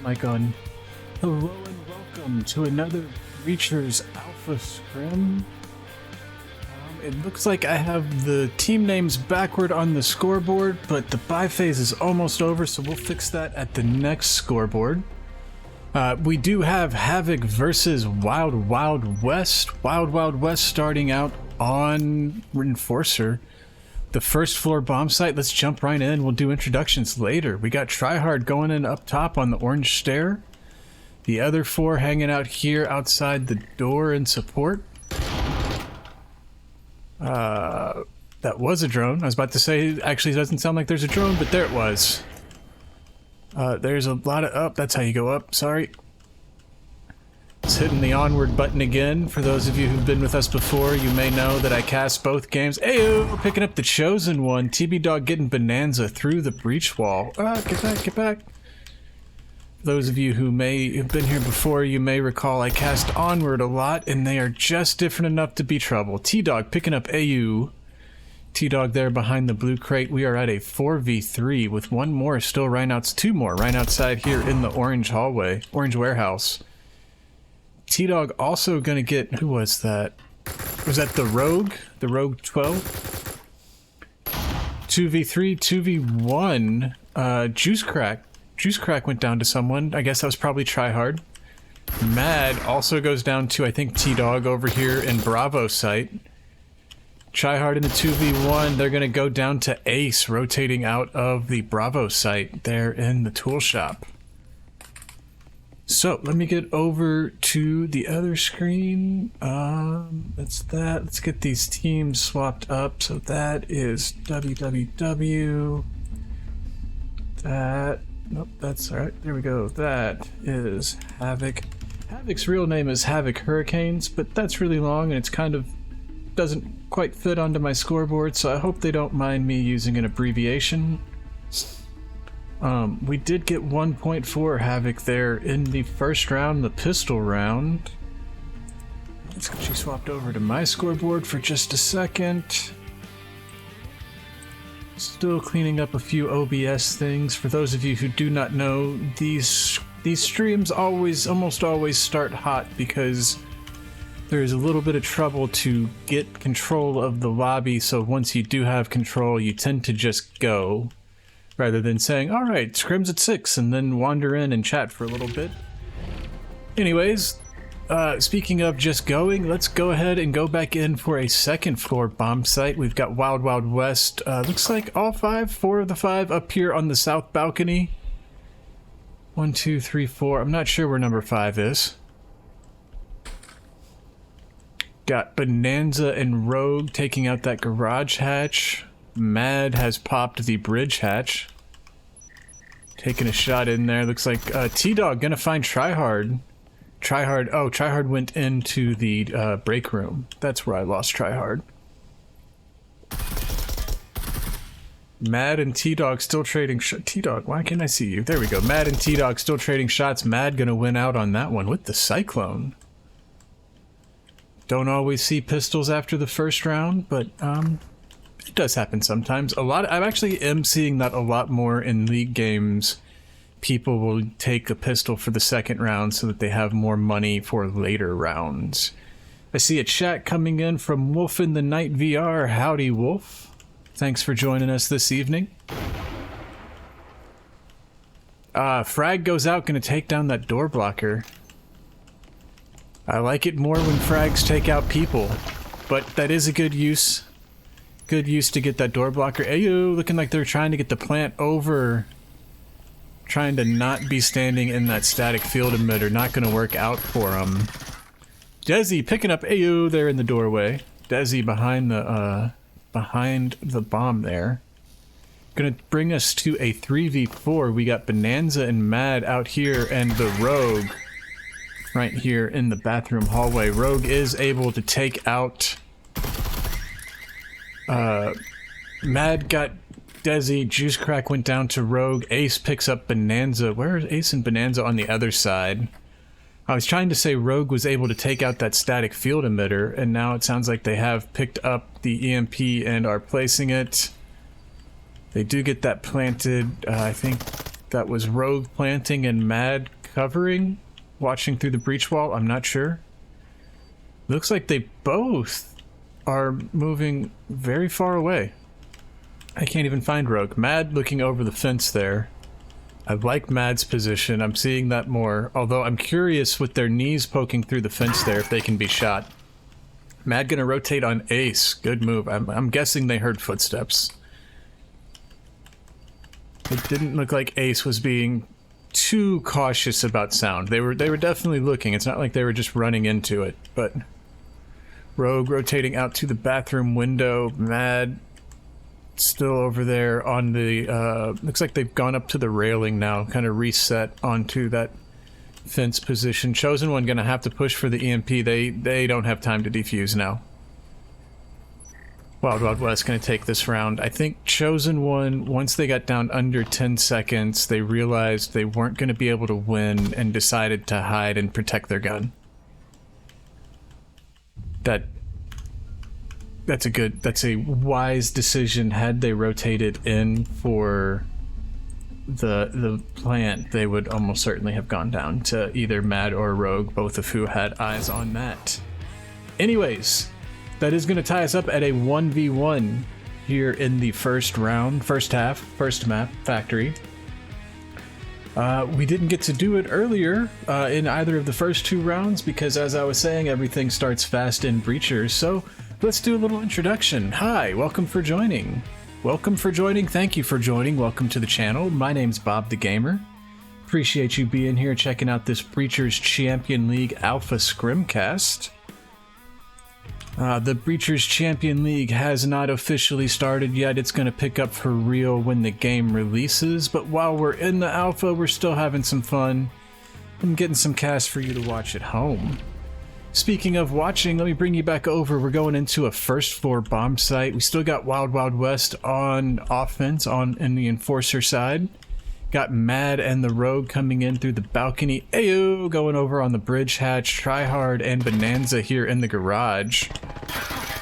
mic on. Hello and welcome to another Reachers Alpha Scrim. It looks like I have the team names backward on the scoreboard, but the bye phase is almost over, so we'll fix that at the next scoreboard. We do have Havoc versus Wild Wild West. Wild Wild West starting out on Enforcer. The first floor bomb site, let's jump right in. We'll do introductions later. We got Tryhard going in up top on the orange stair. The other four hanging out here outside the door in support. That was a drone. I was about to say, actually it doesn't sound like there's a drone, but there it was. There's a lot of up. That's how you go up. Sorry. It's hitting the onward button again. For those of you who've been with us before, you may know that I cast both games. Ayo! Picking up the chosen one. TB Dog getting Bonanza through the breach wall. Get back, get back. Those of you who may have been here before, you may recall I cast onward a lot, and they are just different enough to be trouble. T-Dog picking up AU. T-Dog there behind the blue crate. We are at a 4v3 with one more still two more right outside here in the orange hallway, orange warehouse. T-Dog also gonna get, who was that? Was that the Rogue? The Rogue 12? 2v3, 2v1, Juice Crack. Juice Crack went down to someone. I guess that was probably Tryhard. Mad also goes down to, I think, T-Dog over here in Bravo site. Tryhard in the 2v1, they're gonna go down to Ace, rotating out of the Bravo site there in the tool shop. So, let me get over to the other screen. That's that. Let's get these teams swapped up. So that is WWW. That, nope, that's alright. There we go. That is Havoc. Havoc's real name is Havoc Hurricanes, but that's really long and it's kind of doesn't quite fit onto my scoreboard, so I hope they don't mind me using an abbreviation. We did get 1.4 Havoc there in the first round, the pistol round. Let's get you swapped over to my scoreboard for just a second. Still cleaning up a few OBS things. For those of you who do not know, these streams almost always start hot because there's a little bit of trouble to get control of the lobby, so once you do have control, you tend to just go. Rather than saying, alright, scrims at 6, and then wander in and chat for a little bit. Anyways, speaking of just going, let's go ahead and go back in for a second floor bomb site. We've got Wild Wild West. Looks like all four of the five up here on the south balcony. 1, 2, 3, 4. I'm not sure where number 5 is. Got Bonanza and Rogue taking out that garage hatch. Mad has popped the bridge hatch. Taking a shot in there. Looks like T-Dog gonna find Tryhard. Tryhard went into the break room. That's where I lost Tryhard. Mad and T-Dog still trading T-Dog, why can't I see you? There we go. Mad and T-Dog still trading shots. Mad gonna win out on that one with the Cyclone. Don't always see pistols after the first round, but it does happen sometimes. I actually am seeing that a lot more in league games. People will take a pistol for the second round so that they have more money for later rounds. I see a chat coming in from Wolf in the Night VR. Howdy, Wolf. Thanks for joining us this evening. Frag goes out, gonna take down that door blocker. I like it more when frags take out people, but that is a good use. Good use to get that door blocker. Ayo, looking like they're trying to get the plant over. Trying to not be standing in that static field emitter. Not going to work out for them. Desi picking up Ayo there in the doorway. Desi behind the bomb there. Gonna bring us to a 3v4. We got Bonanza and Mad out here and the Rogue right here in the bathroom hallway. Rogue is able to take out Mad got Desi, Juice Crack went down to Rogue, Ace picks up Bonanza. Where is Ace and Bonanza on the other side? I was trying to say Rogue was able to take out that static field emitter, and now it sounds like they have picked up the EMP and are placing it. They do get that planted. I think that was Rogue planting and Mad covering, watching through the breach wall. I'm not sure. Looks like they both are moving very far away. I can't even find Rogue. Mad looking over the fence there. I like Mad's position. I'm seeing that more. Although I'm curious with their knees poking through the fence there if they can be shot. Mad gonna rotate on Ace. Good move. I'm guessing they heard footsteps. It didn't look like Ace was being too cautious about sound. They were definitely looking. It's not like they were just running into it, but Rogue rotating out to the bathroom window. Mad still over there on the looks like they've gone up to the railing now, kind of reset onto that fence position. Chosen One gonna have to push for the EMP. They don't have time to defuse now. Wild Wild West gonna take this round. I think Chosen One, once they got down under 10 seconds, they realized they weren't gonna be able to win and decided to hide and protect their gun. That's a wise decision. Had they rotated in for the plant, they would almost certainly have gone down to either Mad or Rogue, both of who had eyes on that. Anyways, that is going to tie us up at a 1v1 here in the first round, first half, first map, Factory. We didn't get to do it earlier in either of the first two rounds because, as I was saying, everything starts fast in Breachers, so let's do a little introduction. Hi, welcome for joining. Thank you for joining. Welcome to the channel. My name's Bob the Gamer. Appreciate you being here, checking out this Breachers Champion League Alpha Scrimcast. The Breachers Champion League has not officially started yet. It's going to pick up for real when the game releases, but while we're in the alpha, we're still having some fun and getting some casts for you to watch at home. Speaking of watching, let me bring you back over. We're going into a first floor bomb site. We still got Wild Wild West on offense in the Enforcer side. Got Mad and the Rogue coming in through the balcony. Ayo, going over on the bridge hatch. Tryhard and Bonanza here in the garage.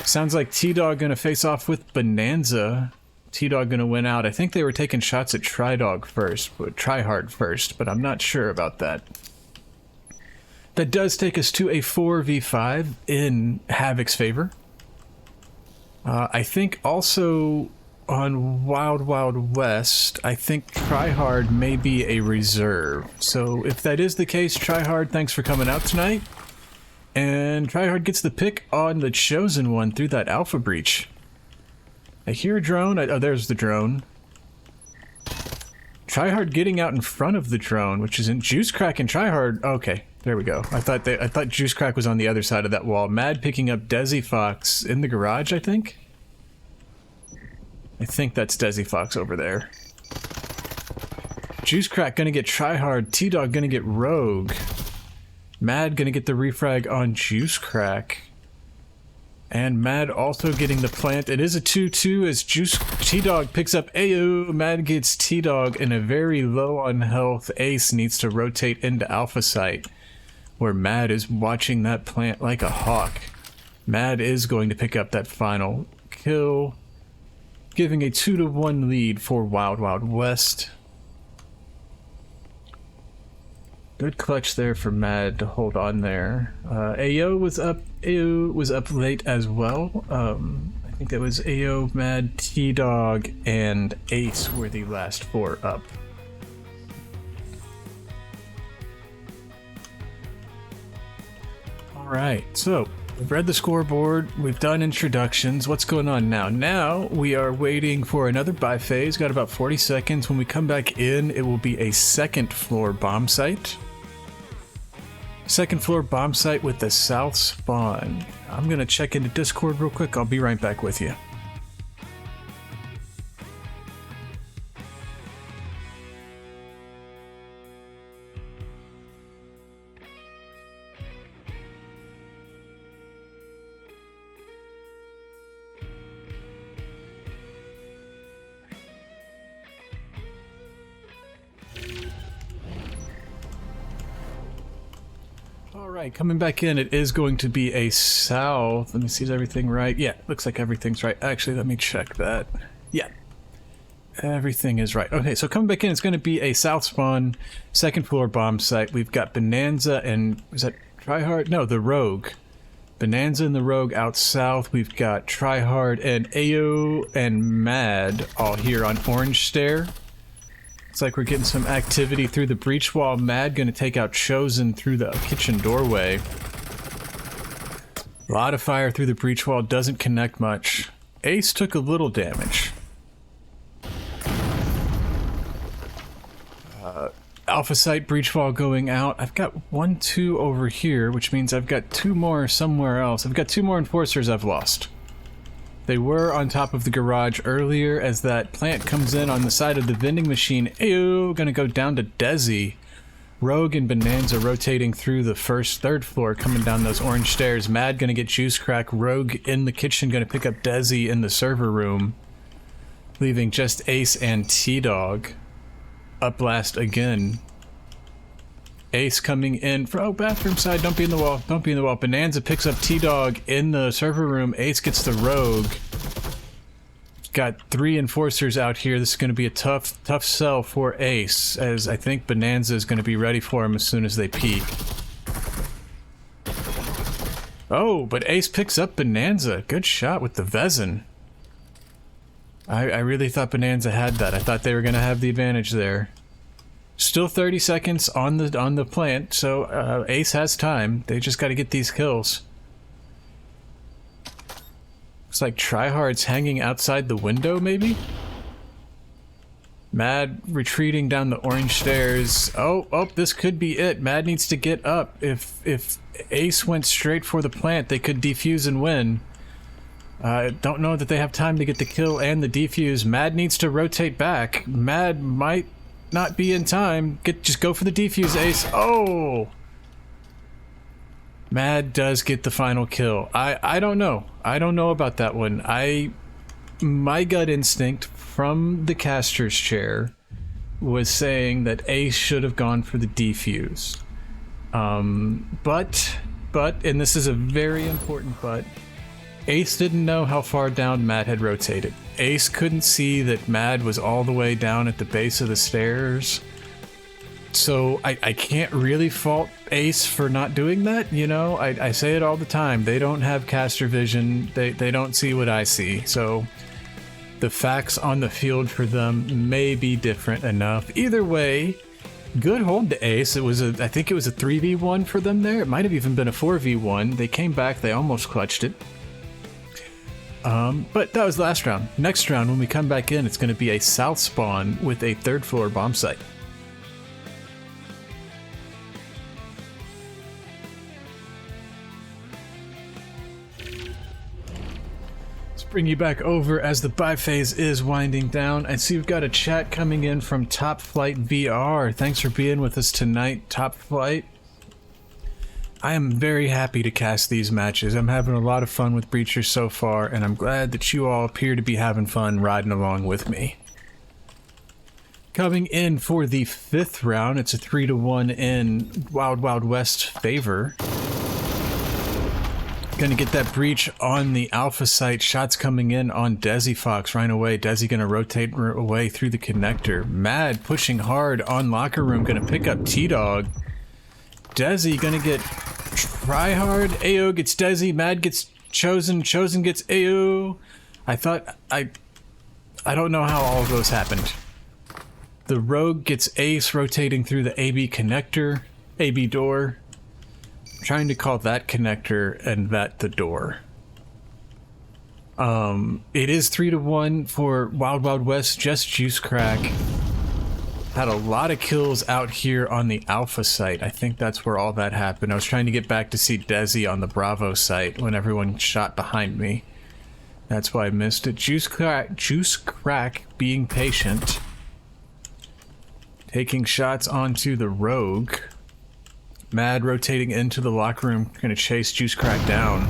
Sounds like T-Dog gonna face off with Bonanza. T-Dog gonna win out. I think they were taking shots at Try-Dog first, but Tryhard first, but I'm not sure about that. That does take us to a 4v5 in Havoc's favor. I think also on Wild Wild West, I think Tryhard may be a reserve. So if that is the case, Tryhard, thanks for coming out tonight. And Tryhard gets the pick on the Chosen One through that Alpha Breach. I hear a drone. Oh, there's the drone. Tryhard getting out in front of the drone, which is in Juice Crack and Tryhard. Okay. There we go. I thought Juice Crack was on the other side of that wall. Mad picking up Desi Fox in the garage, I think. I think that's Desi Fox over there. Juice Crack gonna get Tryhard. T-Dog gonna get Rogue. Mad gonna get the refrag on Juice Crack. And Mad also getting the plant. It is a 2-2 as T-Dog picks up Ayo. Mad gets T-Dog in a very low on health. Ace needs to rotate into Alpha Site, where Mad is watching that plant like a hawk. Mad is going to pick up that final kill, giving a 2-1 lead for Wild Wild West. Good clutch there for Mad to hold on there. Ayo was up late as well. I think that was Ayo, Mad, T-Dog, and Ace were the last four up. Alright, so we've read the scoreboard, we've done introductions. What's going on now? Now we are waiting for another buy phase. Got about 40 seconds. When we come back in, it will be a second floor bomb site. Second floor bomb site with the south spawn. I'm gonna check into Discord real quick. I'll be right back with you. Alright, coming back in, it is going to be a south. Let me see, is everything right? Yeah, looks like everything's right. Actually, let me check that. Yeah. Everything is right. Okay, so coming back in, it's going to be a south spawn, second floor bomb site. We've got Bonanza and, is that Tryhard? No, the Rogue. Bonanza and the Rogue out south. We've got Tryhard and AO and Mad all here on Orange Stair. Looks like we're getting some activity through the breach wall. Mad going to take out Chosen through the kitchen doorway. A lot of fire through the breach wall, doesn't connect much. Ace took a little damage. Alpha site breach wall going out. I've got 1, 2 over here, which means I've got 2 more somewhere else. I've got 2 more enforcers I've lost. They were on top of the garage earlier as that plant comes in on the side of the vending machine. Ew, gonna go down to Desi. Rogue and Bonanza rotating through the third floor, coming down those orange stairs. Mad gonna get juice crack. Rogue in the kitchen gonna pick up Desi in the server room, leaving just Ace and T-Dog. Up blast again. Ace coming in from, oh, bathroom side, don't be in the wall, don't be in the wall. Bonanza picks up T-Dog in the server room. Ace gets the Rogue. Got 3 enforcers out here. This is going to be a tough sell for Ace, as I think Bonanza is going to be ready for him as soon as they peek. Oh, but Ace picks up Bonanza. Good shot with the Vezin. I really thought Bonanza had that. I thought they were going to have the advantage there. Still 30 seconds on the plant, so Ace has time. They just got to get these kills. Looks like Tryhard's hanging outside the window, maybe? Mad retreating down the orange stairs. Oh, this could be it. Mad needs to get up. If Ace went straight for the plant, they could defuse and win. I don't know that they have time to get the kill and the defuse. Mad needs to rotate back. Mad might not be in time. Just go for the defuse, Ace. Oh! Mad does get the final kill. I don't know. I don't know about that one. My gut instinct from the caster's chair was saying that Ace should have gone for the defuse. But, and this is a very important but, Ace didn't know how far down Mad had rotated. Ace couldn't see that Mad was all the way down at the base of the stairs. So I can't really fault Ace for not doing that, you know? I say it all the time. They don't have caster vision. They don't see what I see. So the facts on the field for them may be different enough. Either way, good hold to Ace. I think it was a 3v1 for them there. It might have even been a 4v1. They came back. They almost clutched it. But that was the last round. Next round, when we come back in, it's going to be a south spawn with a third floor bomb site. Let's bring you back over as the buy phase is winding down. I see we've got a chat coming in from Top Flight VR. Thanks for being with us tonight, Top Flight. I am very happy to cast these matches. I'm having a lot of fun with Breachers so far, and I'm glad that you all appear to be having fun riding along with me. Coming in for the 5th round, it's a 3-1 in Wild Wild West favor. Gonna get that breach on the Alpha site. Shots coming in on Desi Fox right away. Desi gonna rotate away through the connector. Mad pushing hard on Locker Room. Gonna pick up T-Dog. Desi gonna get Tryhard. AO gets Desi. Mad gets Chosen. Chosen gets AO. I don't know how all of those happened. The Rogue gets Ace rotating through the AB connector. AB door. I'm trying to call that connector and that the door. It is 3-1 for Wild Wild West. Just Juice Crack. Had a lot of kills out here on the Alpha site. I think that's where all that happened. I was trying to get back to see Desi on the Bravo site when everyone shot behind me. That's why I missed it. Juice Crack being patient. Taking shots onto the Rogue. Mad rotating into the locker room. Gonna chase Juice Crack down.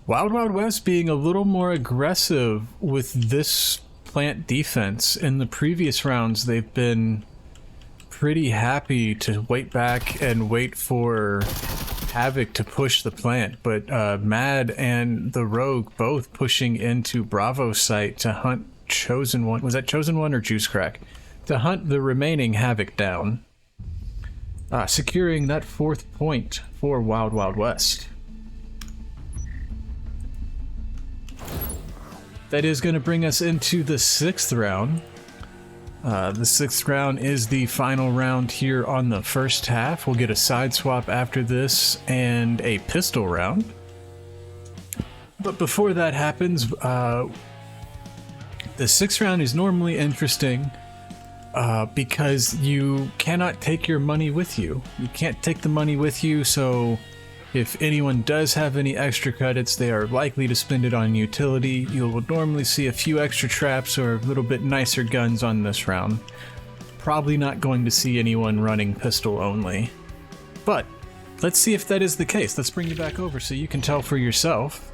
Wild Wild West being a little more aggressive with this plant defense. In the previous rounds, they've been pretty happy to wait back and wait for Havoc to push the plant, but Mad and the Rogue both pushing into Bravo site to hunt Chosen One. Was that Chosen One or Juice Crack? To hunt the remaining Havoc down. Securing that 4th point for Wild Wild West. That is going to bring us into the 6th round. The 6th round is the final round here on the first half. We'll get a side swap after this and a pistol round. But before that happens, the 6th round is normally interesting because you cannot take your money with you. You can't take the money with you, so if anyone does have any extra credits, they are likely to spend it on utility. You will normally see a few extra traps or a little bit nicer guns on this round. Probably not going to see anyone running pistol only. But let's see if that is the case. Let's bring you back over so you can tell for yourself.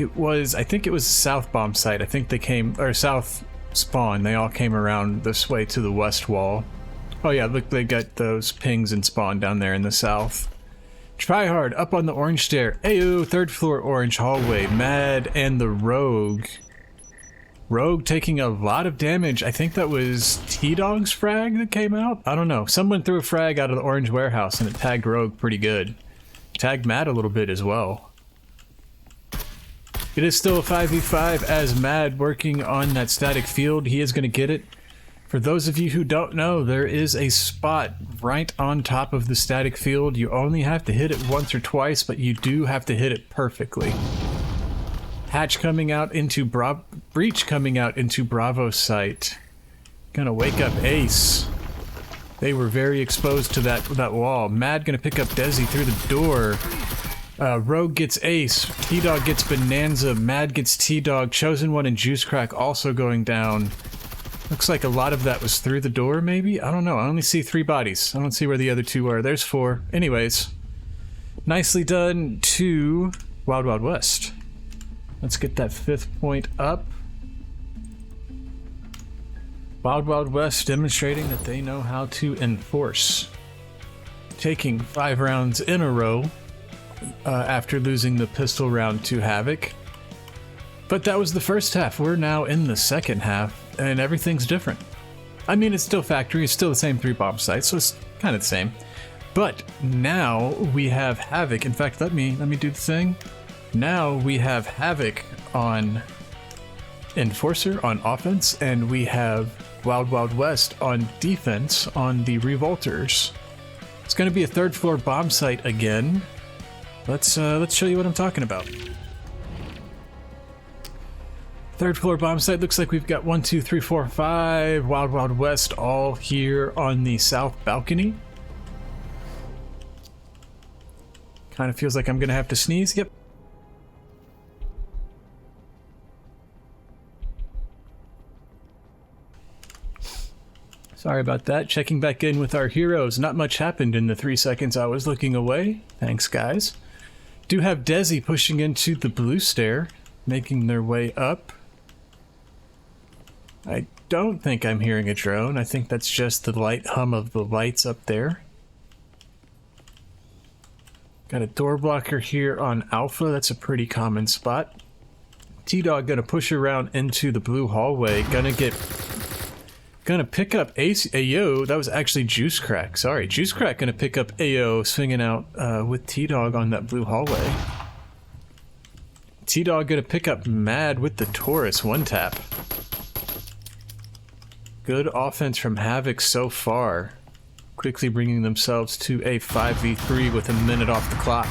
I think it was a south bomb site. I think they came, or south spawn. They all came around this way to the west wall. Oh yeah, look, they got those pings and spawn down there in the south. Try hard up on the orange stair. Ayo, 3rd floor orange hallway. Mad and the Rogue. Rogue taking a lot of damage. I think that was T-Dog's frag that came out? I don't know. Someone threw a frag out of the orange warehouse and it tagged Rogue pretty good. Tagged Mad a little bit as well. It is still a 5v5 as Mad working on that static field. He is going to get it. For those of you who don't know, there is a spot right on top of the static field. You only have to hit it once or twice, but you do have to hit it perfectly. Hatch coming out into Breach coming out into Bravo site. Gonna wake up Ace. They were very exposed to that wall. Mad gonna pick up Desi through the door. Rogue gets Ace. T-Dog gets Bonanza. Mad gets T-Dog. Chosen One and Juice Crack also going down. Looks like a lot of that was through the door, maybe? I don't know. I only see 3 bodies. I don't see where the other 2 are. There's 4. Anyways. Nicely done to Wild Wild West. Let's get that 5th point up. Wild Wild West demonstrating that they know how to enforce. Taking 5 rounds in a row after losing the pistol round to Havoc. But that was the first half. We're now in the second half. And everything's different. I mean, it's still factory, it's still the same 3 bomb sites, so it's kind of the same. But now we have Havoc. In fact, let me do the thing. Now we have Havoc on Enforcer on offense, and we have Wild Wild West on defense on the Revolters. It's going to be a 3rd floor bomb site again. Let's show you what I'm talking about. 3rd floor bomb site. Looks like we've got 1, 2, 3, 4, 5 Wild Wild West all here on the south balcony. Kind of feels like I'm gonna have to sneeze. Yep. Sorry about that. Checking back in with our heroes. Not much happened in the 3 seconds I was looking away. Thanks, guys. Do have Desi pushing into the blue stair, making their way up. I don't think I'm hearing a drone. I think that's just the light hum of the lights up there. Got a door blocker here on Alpha. That's a pretty common spot. T-Dog gonna push around into the blue hallway. Gonna pick up Ace. Ayo, that was actually Juice Crack. Sorry, Juice Crack gonna pick up Ayo, swinging out with T-Dog on that blue hallway. T-Dog gonna pick up Mad with the Taurus 1-tap. Good offense from Havoc so far. Quickly bringing themselves to a 5v3 with a minute off the clock.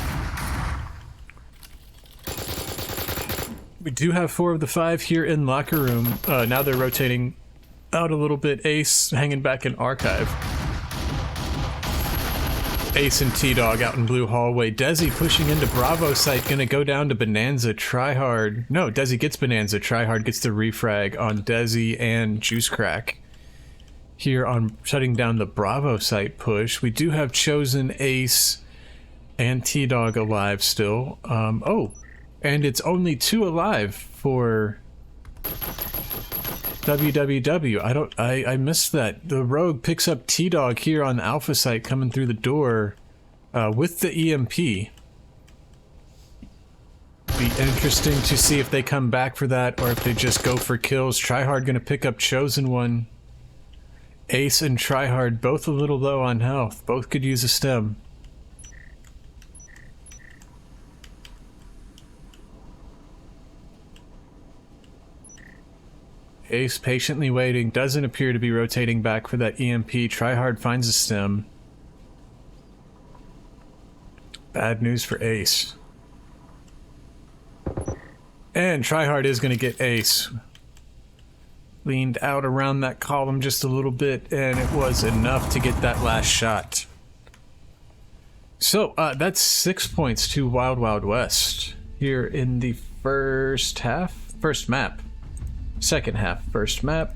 We do have 4 of the 5 here in locker room. Now they're rotating out a little bit. Ace hanging back in archive. Ace and T-Dog out in blue hallway. Desi pushing into Bravo site, gonna go down to Bonanza. Tryhard. No, Desi gets Bonanza. Tryhard gets the refrag on Desi and Juice Crack. Here on shutting down the Bravo site push. We do have Chosen, Ace, and T-Dog alive still. Oh, and it's only 2 alive for WWW. I missed that. The Rogue picks up T-Dog here on the Alpha site coming through the door. with the EMP. Be interesting to see if they come back for that or if they just go for kills. Tryhard gonna pick up Chosen One. Ace and Tryhard both a little low on health. Both could use a stem. Ace patiently waiting, doesn't appear to be rotating back for that EMP. Tryhard finds a stem. Bad news for Ace. And Tryhard is going to get Ace. Leaned out around that column just a little bit, and it was enough to get that last shot. So, that's 6 points to Wild Wild West here in the first half. First map. Second half, first map.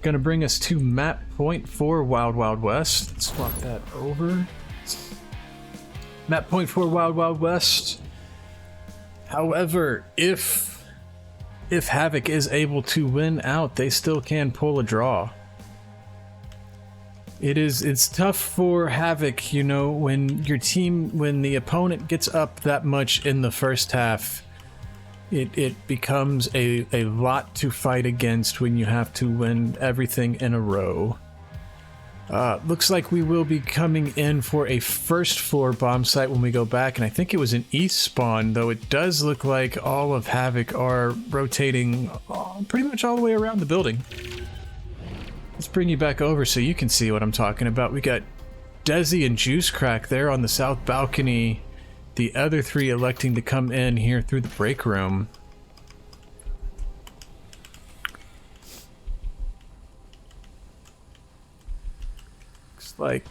Gonna bring us to map point for Wild Wild West. Let's swap that over. Map point for Wild Wild West. However, if Havoc is able to win out, they still can pull a draw. It's tough for Havoc, you know, when the opponent gets up that much in the first half. It becomes a lot to fight against when you have to win everything in a row. Looks like we will be coming in for a first floor bomb site when we go back, and I think it was an east spawn, though it does look like all of Havoc are rotating pretty much all the way around the building. Let's bring you back over so you can see what I'm talking about. We got Desi and Juice Crack there on the south balcony. The other three electing to come in here through the break room. Looks like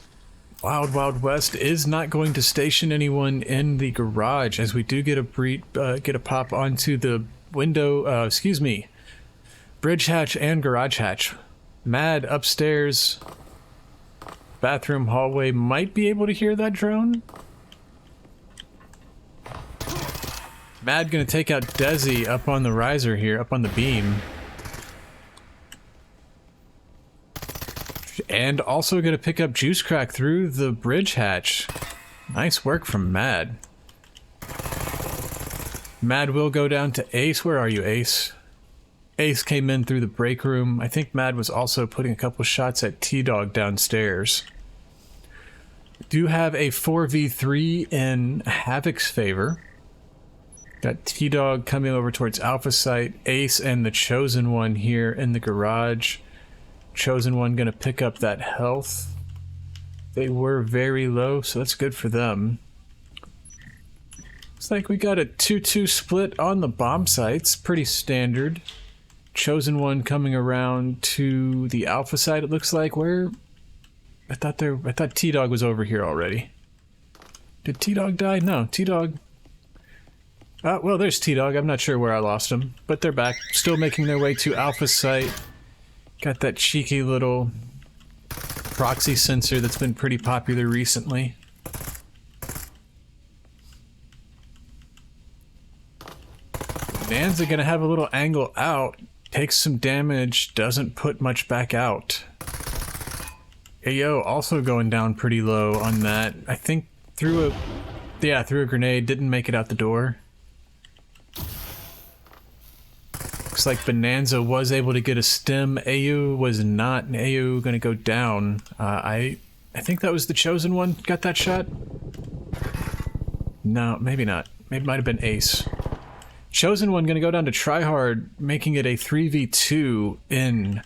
Wild Wild West is not going to station anyone in the garage, as we do get a pop onto the window. Bridge hatch and garage hatch. Mad upstairs, bathroom, hallway. Might be able to hear that drone. Mad gonna take out Desi up on the riser here, up on the beam. And also gonna pick up Juice Crack through the bridge hatch. Nice work from Mad. Mad will go down to Ace. Where are you, Ace? Ace came in through the break room. I think Mad was also putting a couple shots at T-Dog downstairs. Do have a 4v3 in Havoc's favor. Got T-Dog coming over towards Alpha Site, Ace and the Chosen One here in the garage. Chosen One gonna pick up that health. They were very low, so that's good for them. Looks like we got a 2-2 split on the bomb sites, pretty standard. Chosen One coming around to the Alpha site, it looks like. Where? I thought T-Dog was over here already. Did T-Dog die? No, T-Dog... well, there's T-Dog. I'm not sure where I lost him, but they're back. Still making their way to Alpha site. Got that cheeky little proxy sensor that's been pretty popular recently. Nanza gonna have a little angle out. Takes some damage, doesn't put much back out. Ayo also going down pretty low on that. I think threw a grenade, didn't make it out the door. Looks like Bonanza was able to get a stem. Ayu was not. Ayu gonna go down. I think that was the Chosen One got that shot. No, maybe not. Maybe it might have been Ace. Chosen One gonna go down to Tryhard, making it a 3v2 in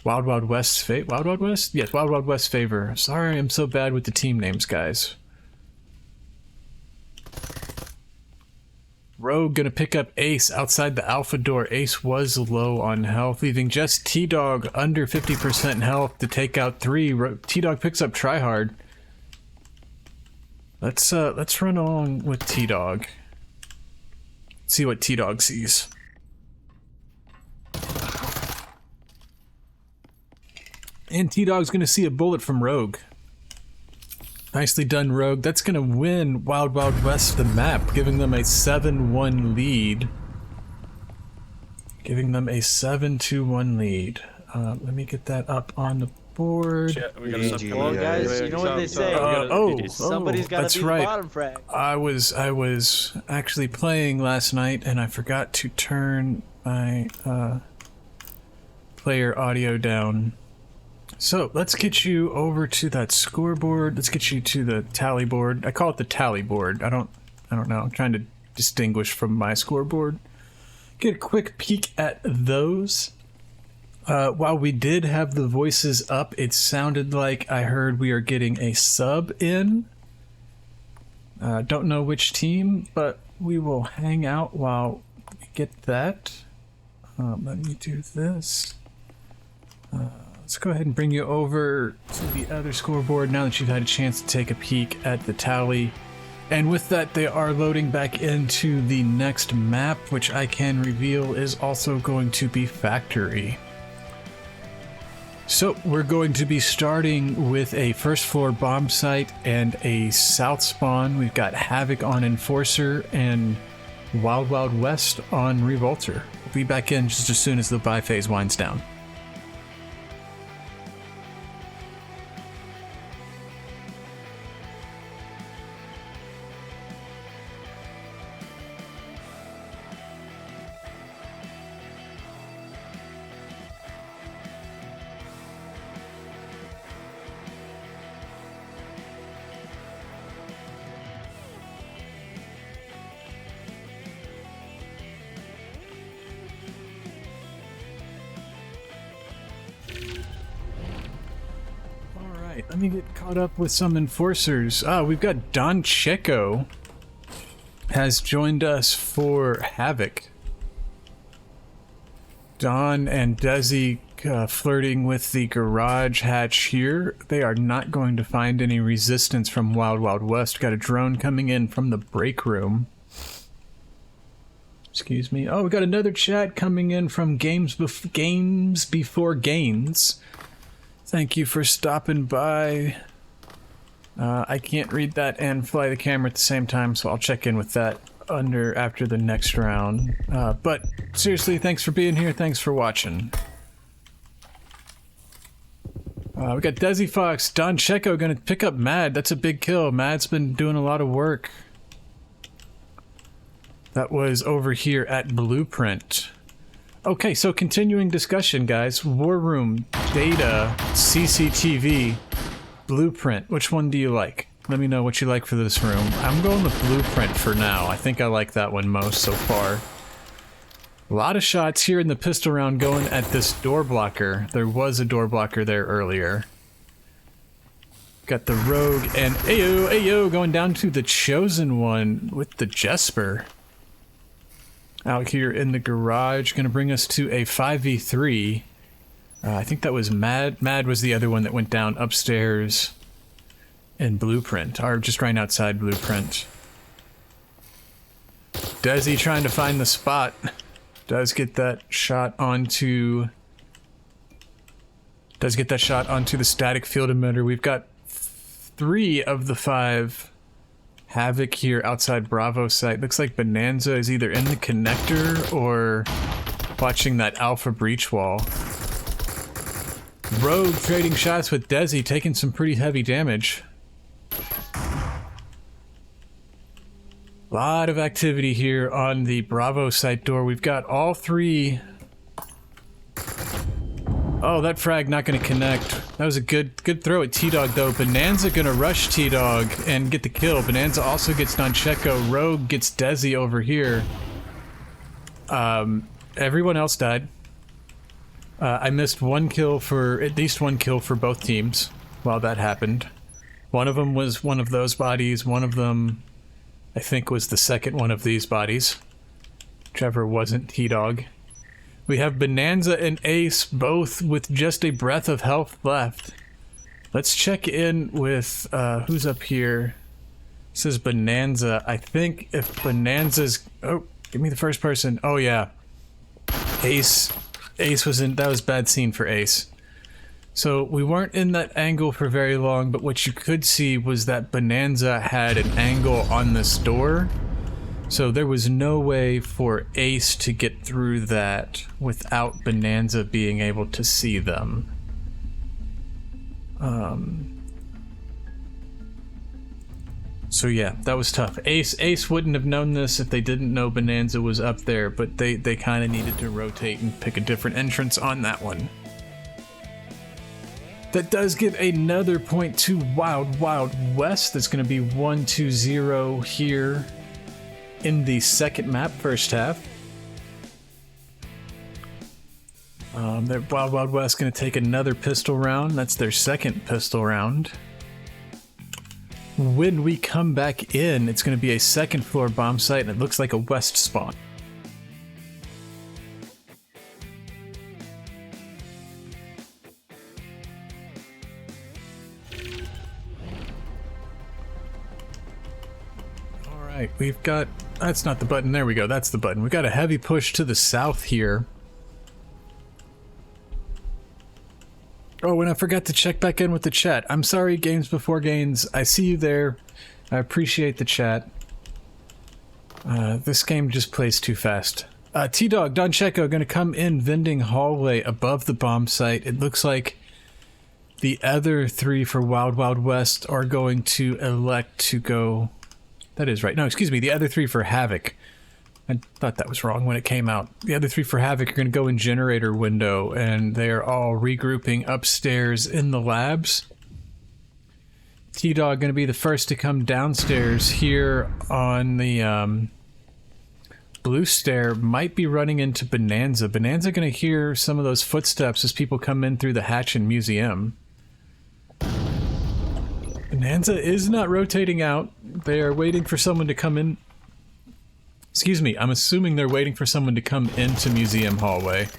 Wild Wild West's favor. Wild Wild West? Yes, Wild Wild West's favor. Sorry, I'm so bad with the team names, guys. Rogue gonna pick up Ace outside the Alpha door. Ace was low on health, leaving just T-Dog under 50% health to take out 3. T-Dog picks up Tryhard. Let's run along with T-Dog. See what T-Dog sees. And T-Dog's gonna see a bullet from Rogue. Nicely done, Rogue. That's gonna win Wild Wild West the map, giving them a 7-1 lead. Giving them a 7-1 lead. Let me get that up on the scoreboard. Shit, we gotta stop Well, guys, you know what they say. Somebody's got to be the bottom frag. I was actually playing last night, and I forgot to turn my player audio down. So let's get you over to that scoreboard. Let's get you to the tally board. I call it the tally board. I don't know. I'm trying to distinguish from my scoreboard. Get a quick peek at those. While we did have the voices up, it sounded like I heard we are getting a sub in. Don't know which team, but we will hang out while we get that. Let me do this. Let's go ahead and bring you over to the other scoreboard now that you've had a chance to take a peek at the tally. And with that, they are loading back into the next map, which I can reveal is also going to be Factory. So we're going to be starting with a first floor bomb site and a south spawn. We've got Havoc on Enforcer and Wild Wild West on Revolter. We'll be back in just as soon as the buy phase winds down. Let me get caught up with some enforcers. We've got Don Checo has joined us for Havoc. Don and Desi flirting with the garage hatch here. They are not going to find any resistance from Wild Wild West. Got a drone coming in from the break room. Excuse me. Oh, we got another chat coming in from Games Before Gains. Thank you for stopping by. I can't read that and fly the camera at the same time, so I'll check in with that after the next round. But seriously, thanks for being here. Thanks for watching. We got Desi Fox, Don Checo gonna pick up Mad. That's a big kill. Mad's been doing a lot of work. That was over here at Blueprint. Okay, so continuing discussion, guys. War Room, Data, CCTV, Blueprint. Which one do you like? Let me know what you like for this room. I'm going with Blueprint for now. I think I like that one most so far. A lot of shots here in the pistol round going at this door blocker. There was a door blocker there earlier. Got the Rogue and Ayo going down to the Chosen One with the Jesper. Out here in the garage, gonna bring us to a 5v3. I think that was Mad. Mad was the other one that went down upstairs in Blueprint, or just right outside Blueprint. Desi trying to find the spot. Does get that shot onto the static field emitter. We've got 3 of the 5 Havoc here outside Bravo site. Looks like Bonanza is either in the connector or watching that Alpha breach wall. Rogue trading shots with Desi, taking some pretty heavy damage. A lot of activity here on the Bravo site door. We've got all 3. Oh, that frag not going to connect. That was a good throw at T-Dog, though. Bonanza going to rush T-Dog and get the kill. Bonanza also gets Don Checo. Rogue gets Desi over here. Everyone else died. I missed at least one kill for both teams while that happened. One of them was one of those bodies. One of them, I think, was the second one of these bodies. Whichever wasn't T-Dog. We have Bonanza and Ace both with just a breath of health left. Let's check in with who's up here. It says Bonanza. I think if Bonanza's... Oh, give me the first person. Oh yeah. Ace was in... That was a bad scene for Ace. So we weren't in that angle for very long, but what you could see was that Bonanza had an angle on this door. So there was no way for Ace to get through that without Bonanza being able to see them. So yeah, that was tough. Ace wouldn't have known this if they didn't know Bonanza was up there, but they kind of needed to rotate and pick a different entrance on that one. That does give another point to Wild Wild West. That's going to be 1-2-0 here in the second map, first half. Wild Wild West going to take another pistol round. That's their second pistol round. When we come back in, it's going to be a second floor bomb site, and it looks like a west spawn. Alright, we've got... That's not the button. There we go. That's the button. We've got a heavy push to the south here. Oh, and I forgot to check back in with the chat. I'm sorry, Games Before Gains. I see you there. I appreciate the chat. This game just plays too fast. T-Dog, Don Checo, gonna come in vending hallway above the bomb site. It looks like the other three for Wild Wild West are going to elect to go... That is right. No, excuse me. The other three for Havoc. I thought that was wrong when it came out. The other three for Havoc are going to go in generator window, and they are all regrouping upstairs in the labs. T-Dog going to be the first to come downstairs here on the blue stair. Might be running into Bonanza. Bonanza going to hear some of those footsteps as people come in through the hatch in Museum. Bonanza is not rotating out. They are waiting for someone to come in. Excuse me, I'm assuming they're waiting for someone to come into Museum hallway.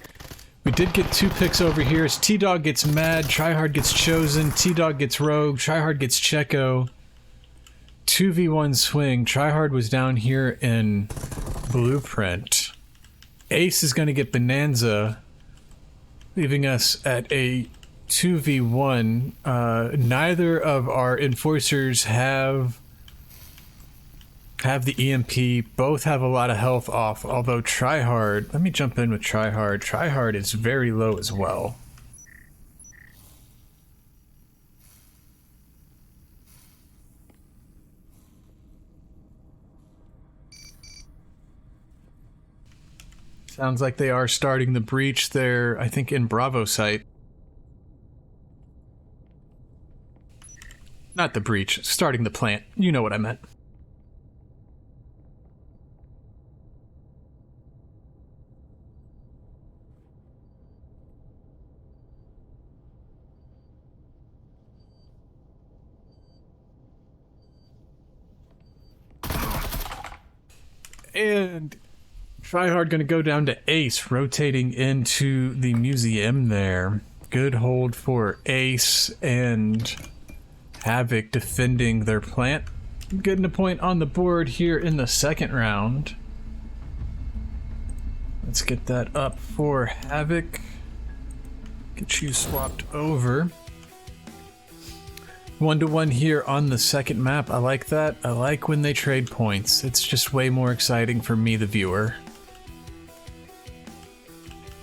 We did get two picks over here as T-Dog gets mad, Tryhard gets chosen, T-Dog gets rogue, Tryhard gets Checo. 2v1 swing. Tryhard was down here in Blueprint. Ace is going to get Bonanza, leaving us at a 2v1. Neither of our enforcers have the EMP. Both have a lot of health off, although Tryhard... Let me jump in with Tryhard. Tryhard is very low as well. Sounds like they are starting the breach there, I think in Bravo site. Not the breach, starting the plant. You know what I meant. And Tryhard gonna go down to Ace, rotating into the Museum there. Good hold for Ace, and Havoc defending their plant. Getting a point on the board here in the second round. Let's get that up for Havoc. Get you swapped over. 1-1 here on the second map. I like that. I like when they trade points. It's just way more exciting for me, the viewer.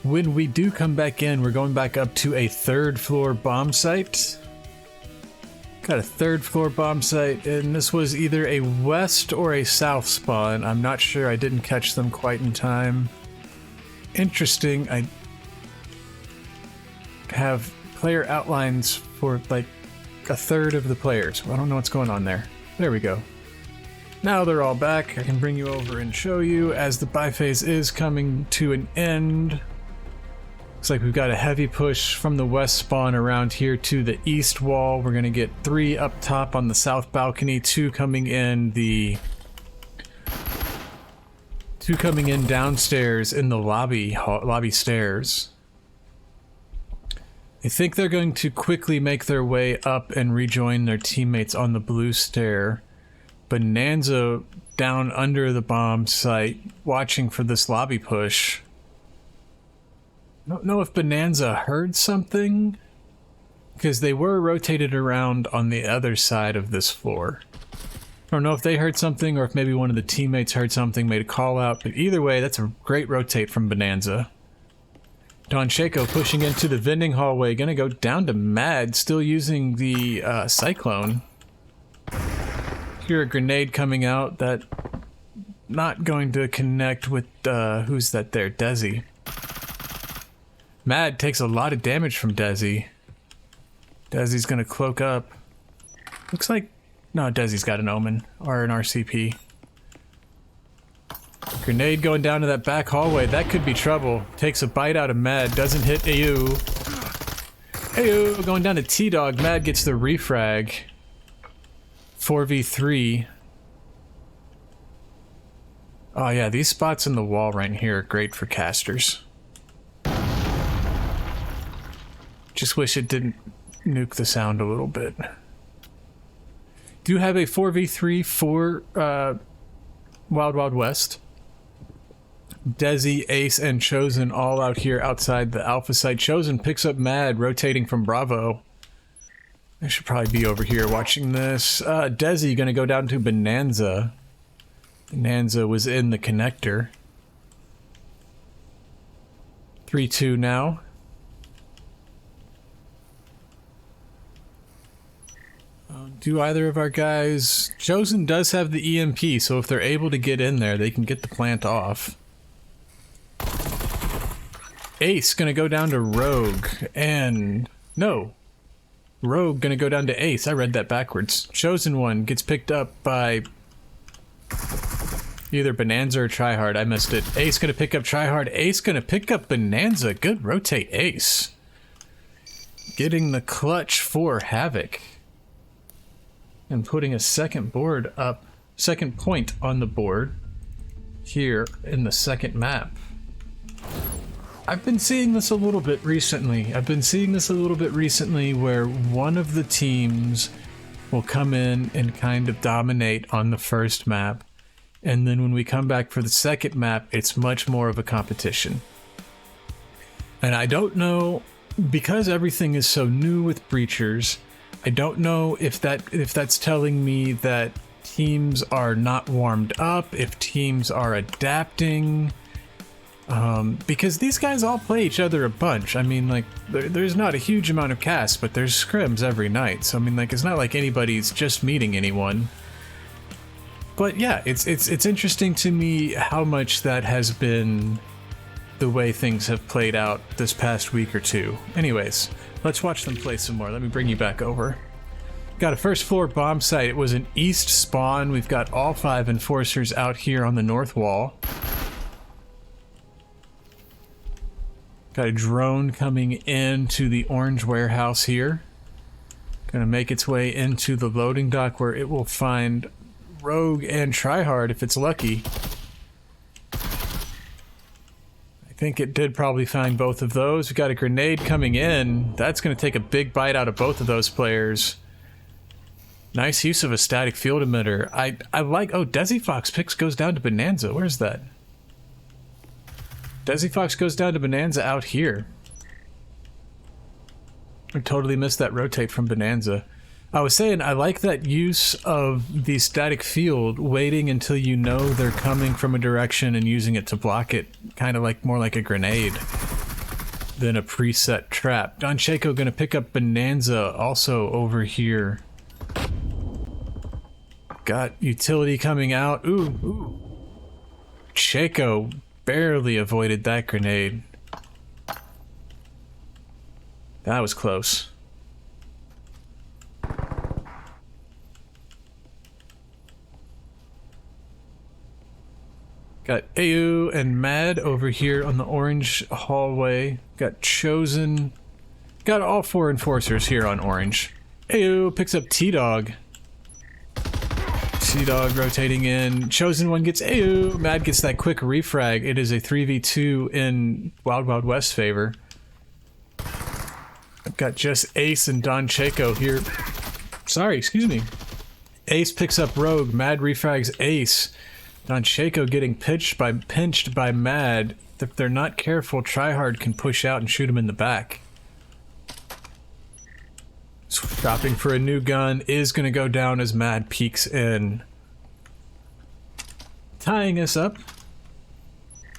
When we do come back in, we're going back up to a third floor bomb site. Got a third floor bomb site, and this was either a west or a south spawn. I'm not sure. I didn't catch them quite in time. Interesting. I have player outlines for like a third of the players. I don't know what's going on there. There we go. Now they're all back. I can bring you over and show you as the buy phase is coming to an end. Looks like we've got a heavy push from the west spawn around here to the east wall. We're gonna get 3 up top on the south balcony, 2 coming in downstairs in the lobby stairs. I think they're going to quickly make their way up and rejoin their teammates on the blue stair. Bonanza down under the bomb site, watching for this lobby push. I don't know if Bonanza heard something, because they were rotated around on the other side of this floor. I don't know if they heard something or if maybe one of the teammates heard something, made a call out, but either way, that's a great rotate from Bonanza. Don Shaco pushing into the vending hallway. Gonna go down to Mad, still using the Cyclone. Hear a grenade coming out that not going to connect with who's that there? Desi. Mad takes a lot of damage from Desi. Desi's gonna cloak up. Looks like no, Desi's got an Omen or an RCP. Grenade going down to that back hallway. That could be trouble. Takes a bite out of Mad. Doesn't hit AU. AU going down to T-Dog. Mad gets the refrag. 4v3. Oh yeah, these spots in the wall right here are great for casters. Just wish it didn't nuke the sound a little bit. Do have a 4v3 for Wild Wild West. Desi, Ace, and Chosen all out here outside the Alpha site. Chosen picks up Mad, rotating from Bravo. I should probably be over here watching this. Desi gonna go down to Bonanza. Bonanza was in the connector. 3-2 now. Do either of our guys... Chosen does have the EMP, so if they're able to get in there, they can get the plant off. Ace gonna go down to Rogue, and... No. Rogue gonna go down to Ace. I read that backwards. Chosen one gets picked up by... either Bonanza or Tryhard. I missed it. Ace gonna pick up Tryhard. Ace gonna pick up Bonanza. Good rotate, Ace. Getting the clutch for Havoc. And putting a second board up, second point on the board here in the second map. I've been seeing this a little bit recently. Where one of the teams will come in and kind of dominate on the first map. And then when we come back for the second map, it's much more of a competition. And I don't know, because everything is so new with Breachers, I don't know if that's telling me that teams are not warmed up, if teams are adapting, because these guys all play each other a bunch. I mean, like, there's not a huge amount of casts, but there's scrims every night, so I mean, like, it's not like anybody's just meeting anyone. But yeah, it's interesting to me how much that has been the way things have played out this past week or two. Anyways, let's watch them play some more. Let me bring you back over. Got a first floor bomb site. It was an east spawn. We've got all 5 enforcers out here on the north wall. Got a drone coming into the orange warehouse here. Gonna make its way into the loading dock where it will find Rogue and Tryhard if it's lucky. I think it did probably find both of those. We got a grenade coming in. That's going to take a big bite out of both of those players. Nice use of a static field emitter. I like... Oh, Desi Fox picks goes down to Bonanza. Where's that? Desi Fox goes down to Bonanza out here. I totally missed that rotate from Bonanza. I was saying, I like that use of the static field, waiting until you know they're coming from a direction and using it to block it, kind of like more like a grenade than a preset trap. Don Shaco gonna pick up Bonanza also over here. Got utility coming out. Ooh. Shaco barely avoided that grenade. That was close. Got AU and Mad over here on the orange hallway. Got Chosen. Got all 4 enforcers here on orange. AU picks up T-Dog. T-Dog rotating in. Chosen one gets AU. Mad gets that quick refrag. It is a 3v2 in Wild Wild West favor. I've got just Ace and Don Shaco here. Sorry, excuse me. Ace picks up Rogue. Mad refrags Ace. Don Shaco getting pinched by Mad. If they're not careful, Tryhard can push out and shoot him in the back. Stopping for a new gun is going to go down as Mad peeks in. Tying us up.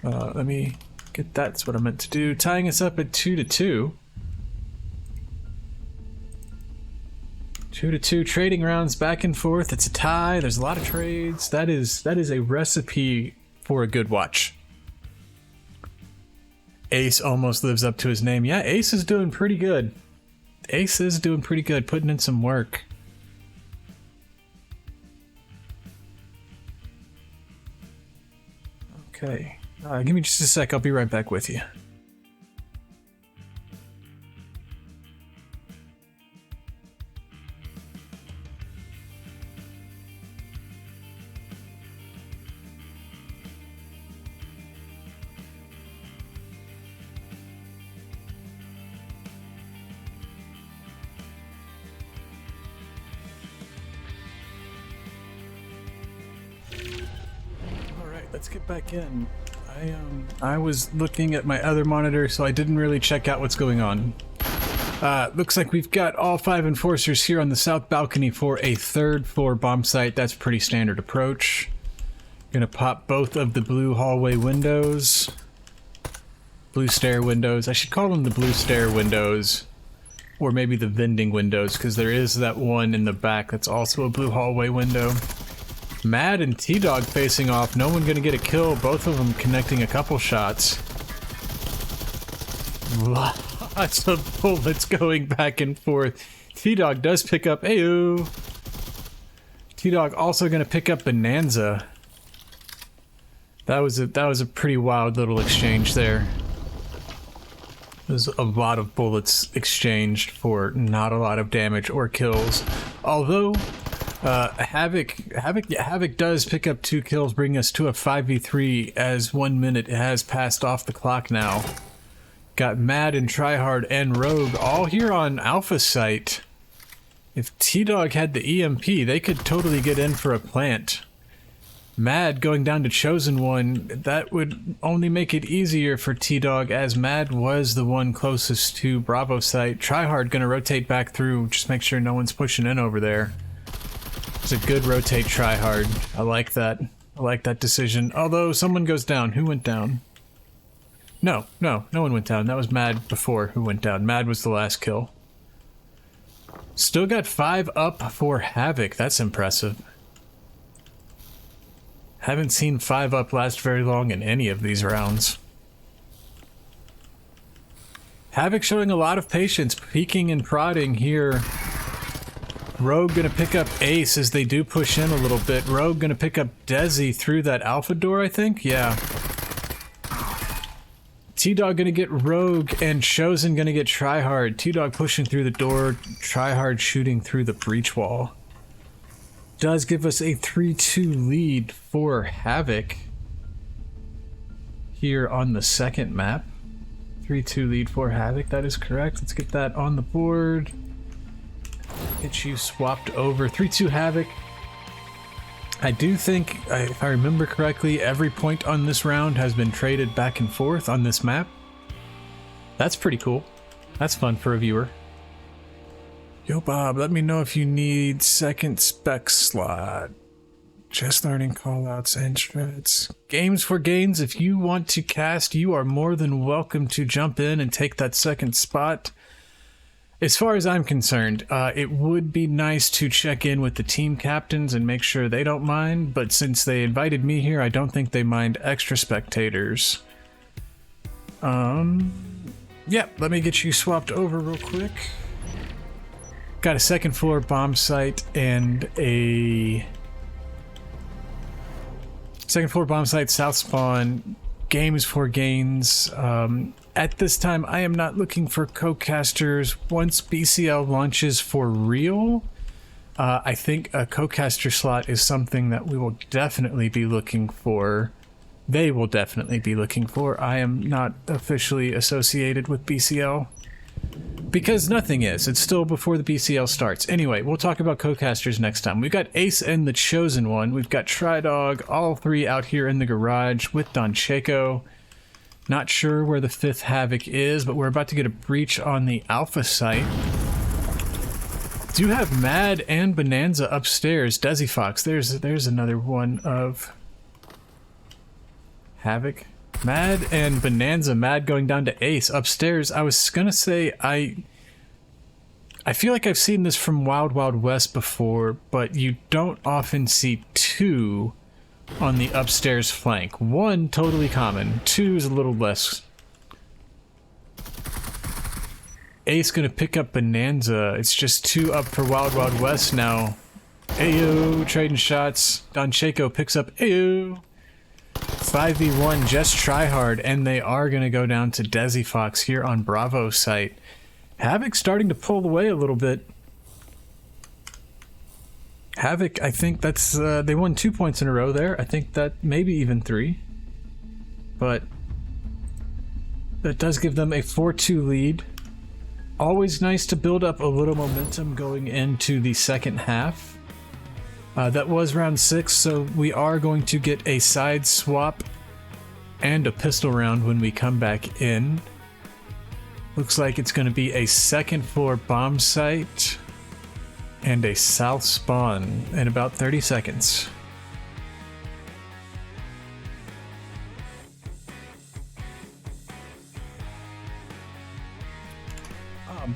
Let me Get that's what I meant to do. Tying us up at 2-2. 2-2, trading rounds back and forth. It's a tie. There's a lot of trades. That is a recipe for a good watch. Ace almost lives up to his name. Yeah, Ace is doing pretty good. Ace is doing pretty good, putting in some work. Okay, give me just a sec. I'll be right back with you. Let's get back in. I was looking at my other monitor, so I didn't really check out what's going on. Looks like we've got all 5 enforcers here on the south balcony for a 3rd floor bomb site. That's pretty standard approach. Gonna pop both of the blue hallway windows. Blue stair windows. I should call them the blue stair windows. Or maybe the vending windows, because there is that one in the back that's also a blue hallway window. Mad and T-Dog facing off. No one gonna get a kill. Both of them connecting a couple shots. Lots of bullets going back and forth. T-Dog does pick up. Ayo. T-Dog also gonna pick up Bonanza. That was a pretty wild little exchange there. There's a lot of bullets exchanged for not a lot of damage or kills. Although Havoc does pick up 2 kills, bringing us to a 5v3 as 1 minute has passed off the clock now. Got Mad and Tryhard and Rogue all here on Alpha site. If T-Dog had the EMP, they could totally get in for a plant. Mad going down to Chosen One, that would only make it easier for T-Dog, as Mad was the one closest to Bravo site. Tryhard gonna rotate back through, just make sure no one's pushing in over there. It's a good rotate Tryhard. I like that. I like that decision. Although someone goes down. Who went down? No one went down. That was Mad before who went down. Mad was the last kill. Still got 5 up for Havoc. That's impressive. Haven't seen 5 up last very long in any of these rounds. Havoc showing a lot of patience, peeking and prodding here. Rogue gonna pick up Ace as they do push in a little bit. Rogue gonna pick up Desi through that alpha door, I think? Yeah. T-Dog gonna get Rogue and Chosen gonna get Tryhard. T-Dog pushing through the door, Tryhard shooting through the breach wall. Does give us a 3-2 lead for Havoc here on the second map. 3-2 lead for Havoc, that is correct. Let's get that on the board. Get you swapped over. 3-2 Havoc. I do think, if I remember correctly, every point on this round has been traded back and forth on this map. That's pretty cool. That's fun for a viewer. Yo, Bob, let me know if you need second spec slot. Just learning callouts and strats. Games for gains. If you want to cast, you are more than welcome to jump in and take that second spot. As far as I'm concerned, it would be nice to check in with the team captains and make sure they don't mind, but since they invited me here, I don't think they mind extra spectators. Yeah, let me get you swapped over real quick. Got a 2nd floor bomb site and a 2nd floor bomb site, south spawn, games for gains. At this time, I am not looking for co-casters. Once BCL launches for real, I think a co-caster slot is something that we will definitely be looking for. They will definitely be looking for. I am not officially associated with BCL. Because nothing is. It's still before the BCL starts. Anyway, we'll talk about co-casters next time. We've got Ace and the Chosen One. We've got Tridog, all 3 out here in the garage with Don Checo. Not sure where the 5th Havoc is, but we're about to get a breach on the Alpha site. Do have Mad and Bonanza upstairs. Desi Fox, there's another one of Havoc. Mad and Bonanza. Mad going down to Ace. Upstairs, I was gonna say, I feel like I've seen this from Wild Wild West before, but you don't often see two on the upstairs flank. One, totally common. Two is a little less. Ace gonna pick up Bonanza. It's just two up for Wild Wild West now. Ayo, trading shots. Don Checo picks up Ayo. 5v1, just try hard, and they are going to go down to Desi Fox here on Bravo site. Havoc starting to pull away a little bit. Havoc, I think that's, they won 2 points in a row there. I think that maybe even 3. But that does give them a 4-2 lead. Always nice to build up a little momentum going into the second half. That was round 6, so we are going to get a side swap and a pistol round when we come back in. Looks like it's going to be a second floor bomb site and a south spawn in about 30 seconds.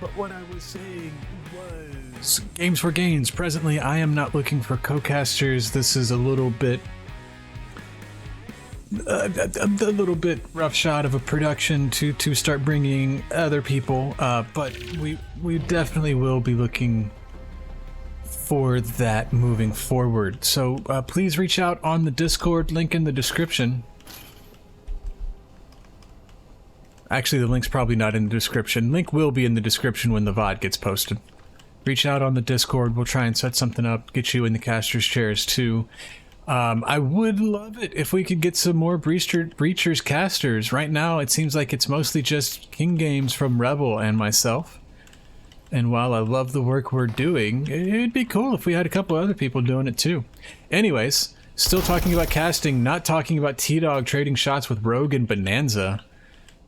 But what I was saying was games for gains. Presently, I am not looking for co-casters. This is a little bit rough shot of a production to start bringing other people, but we definitely will be looking for that moving forward. So please reach out on the Discord, link in the description. Actually, the link's probably not in the description. Link will be in the description when the VOD gets posted. Reach out on the Discord. We'll try and set something up, get you in the caster's chairs too. I would love it if we could get some more Breachers casters. Right now, it seems like it's mostly just King Games from Rebel and myself. And while I love the work we're doing, it'd be cool if we had a couple other people doing it too. Anyways, still talking about casting, not talking about T-Dog trading shots with Rogue and Bonanza.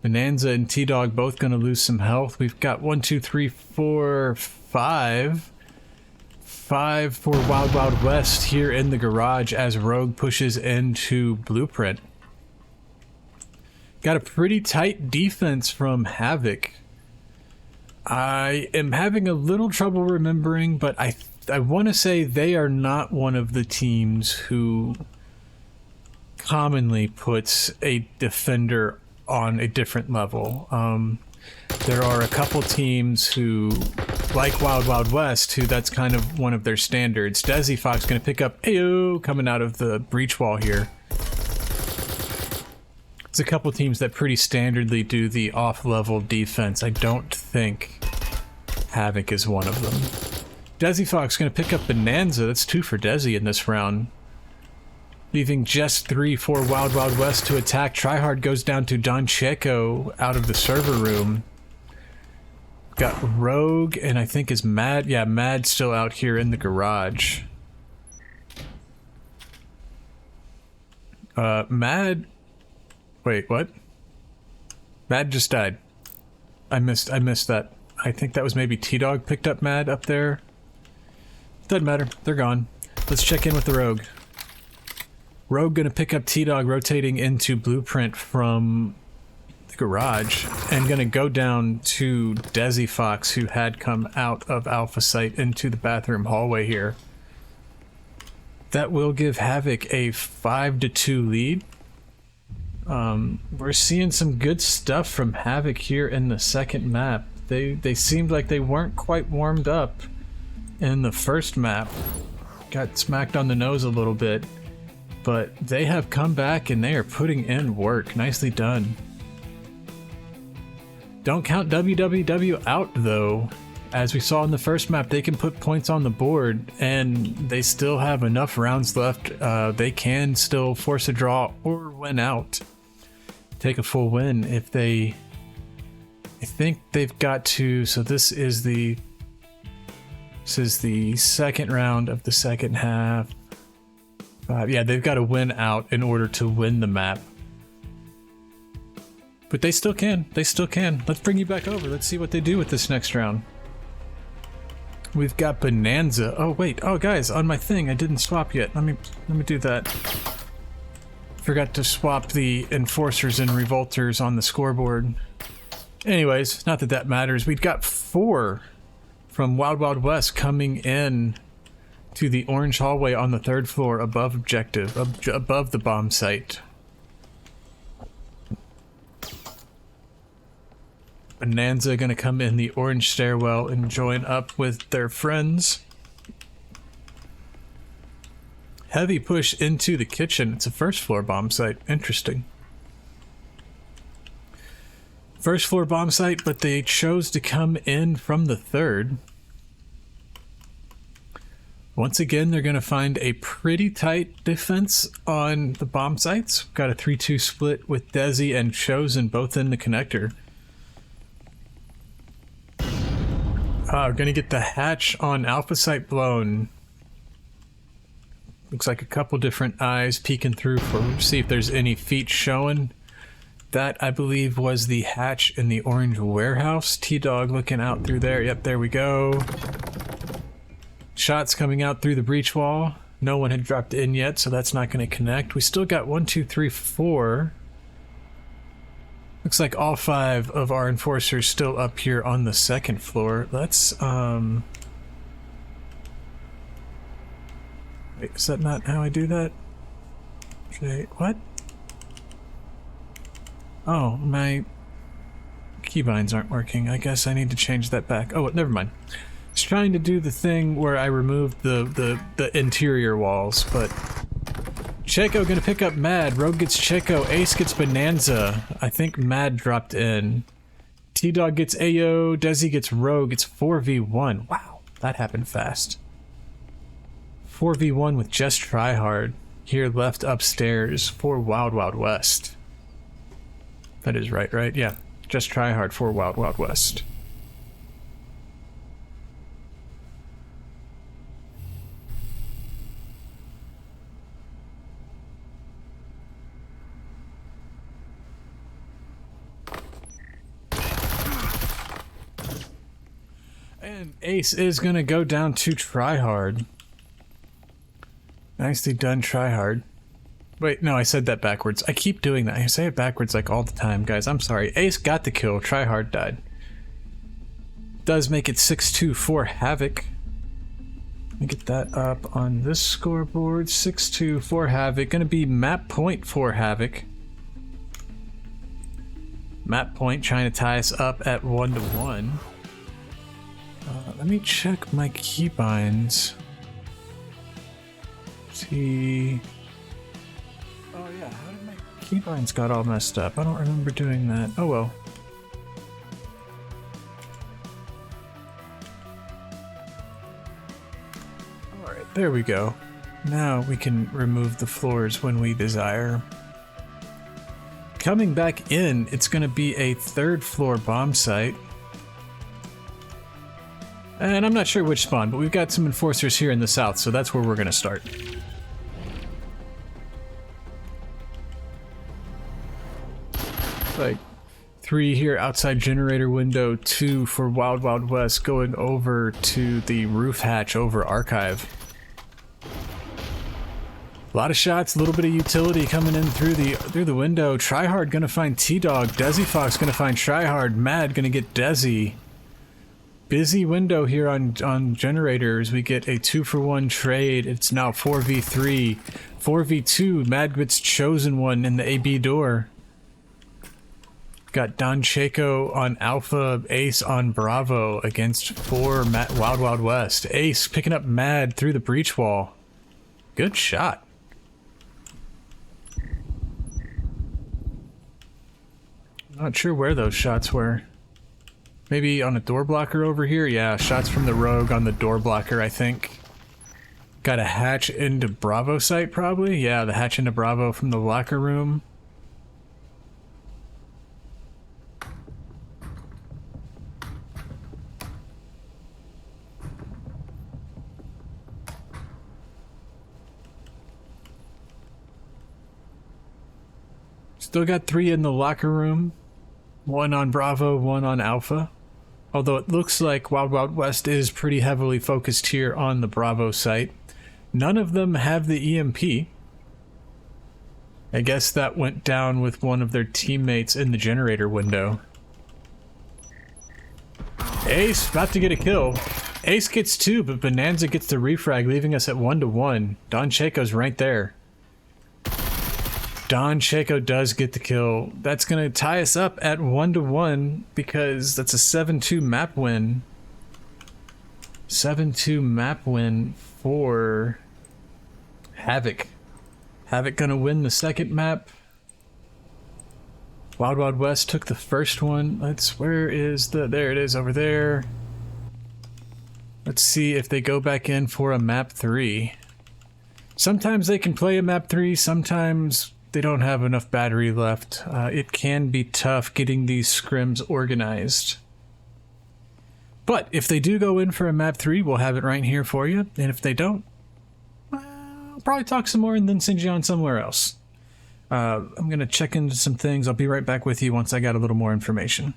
Bonanza and T-Dog both going to lose some health. We've got 1, 2, 3, 4, 5. 5 for Wild Wild West here in the garage as Rogue pushes into Blueprint. Got a pretty tight defense from Havoc. I am having a little trouble remembering, but I want to say they are not one of the teams who commonly puts a defender on a different level. There are a couple teams who, like Wild Wild West, who that's kind of one of their standards. Desi Fox going to pick up Ayo coming out of the breach wall here. There's a couple teams that pretty standardly do the off-level defense. I don't think Havoc is one of them. Desi Fox going to pick up Bonanza. That's 2 for Desi in this round. Leaving just 3 for Wild Wild West to attack. Tryhard goes down to Don Checo out of the server room. Got Rogue and I think is Mad. Yeah, Mad still out here in the garage. Mad. Wait, what? Mad just died. I missed that. I think that was maybe T-Dog picked up Mad up there. Doesn't matter. They're gone. Let's check in with the Rogue. Rogue gonna pick up T-Dog, rotating into Blueprint from the garage, and gonna go down to Desi Fox, who had come out of Alpha Site into the bathroom hallway here. That will give Havoc a 5-2 lead. We're seeing some good stuff from Havoc here in the second map. They seemed like they weren't quite warmed up in the first map. Got smacked on the nose a little bit. But they have come back and they are putting in work. Nicely done. Don't count WWW out though. As we saw in the first map, they can put points on the board and they still have enough rounds left. They can still force a draw or win out. Take a full win if they... I think they've got to... So this is the second round of the second half. Yeah, they've got to win out in order to win the map. But they still can. They still can. Let's bring you back over. Let's see what they do with this next round. We've got Bonanza. Oh, wait. Oh, guys, on my thing, I didn't swap yet. Let me do that. Forgot to swap the enforcers and revolters on the scoreboard. Anyways, not that that matters. We've got 4 from Wild Wild West coming in to the orange hallway on the 3rd floor above objective, above the bomb site. Bonanza gonna come in the orange stairwell and join up with their friends. Heavy push into the kitchen. It's a 1st floor bomb site. Interesting. 1st floor bomb site, but they chose to come in from the 3rd. Once again, they're going to find a pretty tight defense on the bomb sites. Got a 3-2 split with Desi and Chosen both in the connector. We're going to get the hatch on Alpha site blown. Looks like a couple different eyes peeking through for see if there's any feet showing. That, I believe, was the hatch in the orange warehouse. T-Dog looking out through there. Yep, there we go. Shots coming out through the breach wall. No one had dropped in yet, so that's not going to connect. We still got 1, 2, 3, 4. Looks like all 5 of our enforcers still up here on the 2nd floor. Let's, wait, is that not how I do that? Okay, what? Oh, my keybinds aren't working. I guess I need to change that back. Oh, never mind. It's trying to do the thing where I removed the interior walls, but... Checo gonna pick up Mad. Rogue gets Checo. Ace gets Bonanza. I think Mad dropped in. T-Dog gets Ayo. Desi gets Rogue. It's 4v1. Wow, that happened fast. 4v1 with Just Tryhard here left upstairs for Wild Wild West. That is right? Yeah. Just Tryhard for Wild Wild West. And Ace is gonna go down to Tryhard. Nicely done, Tryhard. Wait, no, I said that backwards. I keep doing that. I say it backwards like all the time, guys. I'm sorry. Ace got the kill. Tryhard died. Does make it 6-2 for Havoc. Let me get that up on this scoreboard. 6-2 for Havoc. Gonna be map point for Havoc. Map point trying to tie us up at 1-1. Let me check my keybinds. See. Oh yeah, how did my keybinds got all messed up? I don't remember doing that. Oh well. Alright, there we go. Now we can remove the floors when we desire. Coming back in, it's going to be a 3rd floor bomb site. And I'm not sure which spawn, but we've got some enforcers here in the south, so that's where we're going to start. Like 3 here outside generator window, 2 for Wild Wild West going over to the roof hatch over archive. A lot of shots, a little bit of utility coming in through the window. Tryhard gonna find T-Dog. Desi Fox gonna find Tryhard. Mad gonna get Desi. Busy window here on generators. We get a 2-for-1 trade. It's now 4v3. 4v2. Mad gets Chosen One in the AB door. Got Don Checo on Alpha, Ace on Bravo against 4 Wild Wild West. Ace picking up Mad through the breach wall. Good shot. Not sure where those shots were. Maybe on a door blocker over here? Yeah, shots from the Rogue on the door blocker, I think. Got a hatch into Bravo site, probably? Yeah, the hatch into Bravo from the locker room. Still got 3 in the locker room. 1 on Bravo, 1 on Alpha. Although it looks like Wild Wild West is pretty heavily focused here on the Bravo site. None of them have the EMP. I guess that went down with one of their teammates in the generator window. Ace, about to get a kill. Ace gets 2, but Bonanza gets the refrag, leaving us at 1-1. Don Checo's right there. Don Checo does get the kill. That's going to tie us up at 1-1 because that's a 7-2 map win. 7-2 map win for Havoc. Havoc going to win the second map. Wild Wild West took the first one. Where is there it is over there. Let's see if they go back in for a map 3. Sometimes they can play a map 3, sometimes they don't have enough battery left. It can be tough getting these scrims organized. But if they do go in for a map 3, we'll have it right here for you. And if they don't, I'll probably talk some more and then send you on somewhere else. I'm going to check into some things. I'll be right back with you once I got a little more information.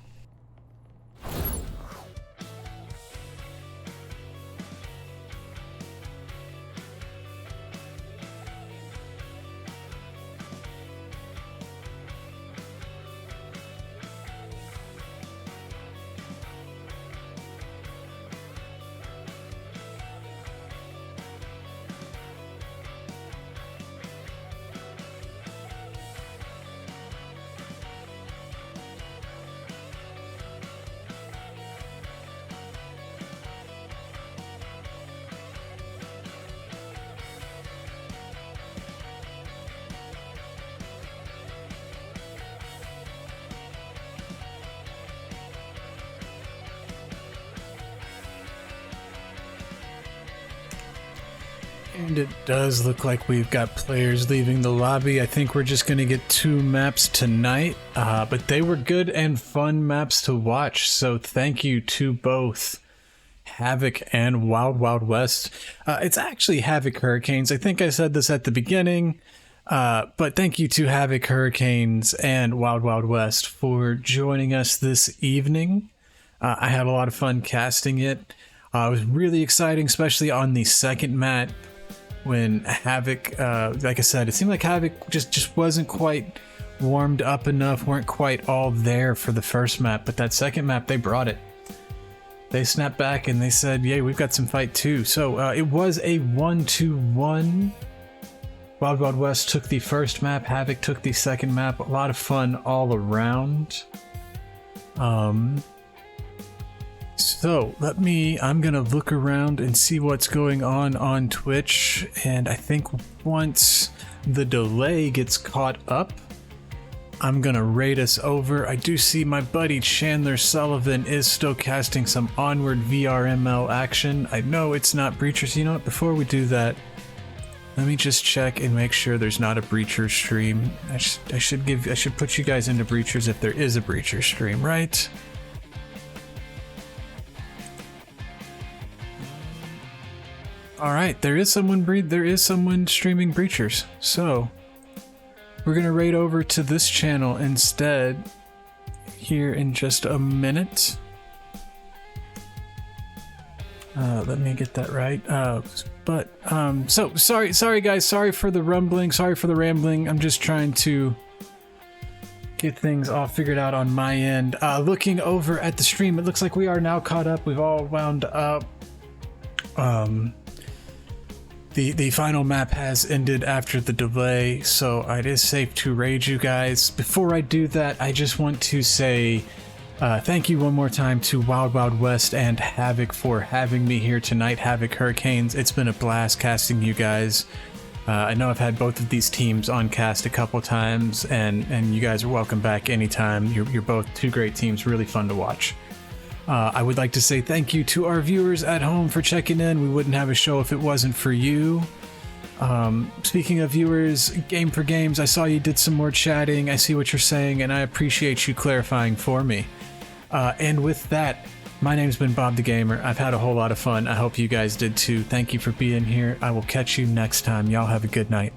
And it does look like we've got players leaving the lobby. I think we're just going to get 2 maps tonight, but they were good and fun maps to watch, so thank you to both Havoc and Wild Wild West. It's actually Havoc Hurricanes. I think I said this at the beginning, but thank you to Havoc Hurricanes and Wild Wild West for joining us this evening. I had a lot of fun casting it. It was really exciting, especially on the second map when Havoc, like I said, it seemed like Havoc just wasn't quite warmed up enough, weren't quite all there for the first map, but that second map, they brought it. They snapped back and they said, yay, we've got some fight too. So it was a 1-1. Wild Wild West took the first map, Havoc took the second map. A lot of fun all around. So I'm gonna look around and see what's going on Twitch, and I think once the delay gets caught up, I'm gonna raid us over. I do see my buddy Chandler Sullivan is still casting some Onward VRML action. I know it's not Breachers. You know what, before we do that, let me just check and make sure there's not a Breachers stream. I should put you guys into Breachers if there is a Breachers stream, right? All right, there is someone streaming Breachers, so we're gonna raid over to this channel instead here in just a minute. Let me get that right. So sorry guys, sorry for the rumbling, sorry for the rambling. I'm just trying to get things all figured out on my end. Looking over at the stream, it looks like we are now caught up. We've all wound up. The final map has ended after the delay, so it is safe to raid you guys. Before I do that, I just want to say thank you one more time to Wild Wild West and Havoc for having me here tonight. Havoc Hurricanes, it's been a blast casting you guys. I know I've had both of these teams on cast a couple times, and you guys are welcome back anytime. You're both 2 great teams, really fun to watch. I would like to say thank you to our viewers at home for checking in. We wouldn't have a show if it wasn't for you. Speaking of viewers, Game for Games, I saw you did some more chatting. I see what you're saying, and I appreciate you clarifying for me. And with that, my name's been Bob the Gamer. I've had a whole lot of fun. I hope you guys did too. Thank you for being here. I will catch you next time. Y'all have a good night.